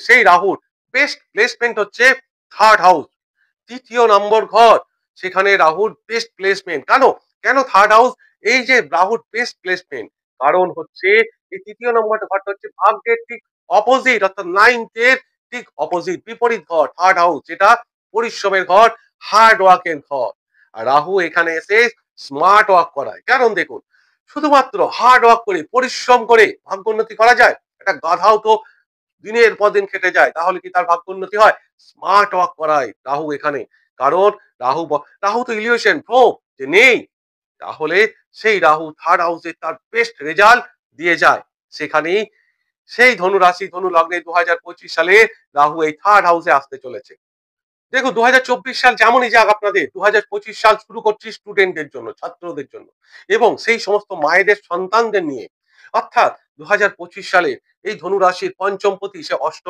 সেই রাহুর best placement হচ্ছে থার্ড হাউস, তৃতীয় নম্বর ঘর। সেখানে রাহুর বেস্ট প্লেসমেন্ট কেন? কেন থার্ড হাউস? এই যে রাহুর বেস্ট প্লেসমেন্ট, কারণ হচ্ছে এই তৃতীয় নম্বর ঘরটা হচ্ছে ভাগ্যের ঠিক অপোজিট, অর্থাৎ নাইনথ এর ঠিক অপোজিট, বিপরীত ঘর থার্ড হাউস, যেটা পরিশ্রমের ঘর, হার্ড ওয়ার্কের ঘর। আর রাহু এখানে এসে স্মার্ট ওয়ার্ক করায়। কারণ দেখুন, শুধুমাত্র হার্ড ওয়ার্ক করে, পরিশ্রম করে ভাগ্যোন্নতি করা যায়? একটা গাধাও তো দিনের পর দিন খেটে যায়, তাহলে কি তার ভাগ্যোন্নতি হয়? স্মার্ট ওয়ার্ক করায় রাহু এখানে। কারণ রাহু তো ইলিউশন প্রুফ যে নেই, তাহলে সেই রাহু থার্ড হাউসে তার বেস্ট রেজাল্ট দিয়ে যায়। সেখানেই সেই ধনু রাশি ধনু লগ্নে 2025 সালে রাহু এই থার্ড হাউসে আসতে চলেছে। দেখুন 2024 সাল যেমনই যাক, আপনাদের 2025 সাল শুরু করছি স্টুডেন্টদের জন্য, ছাত্রদের জন্য, এবং সেই সমস্ত মায়েদের সন্তানদের নিয়ে। অর্থাৎ 2025 সালে এই ধনু রাশির পঞ্চমপতি সে অষ্টম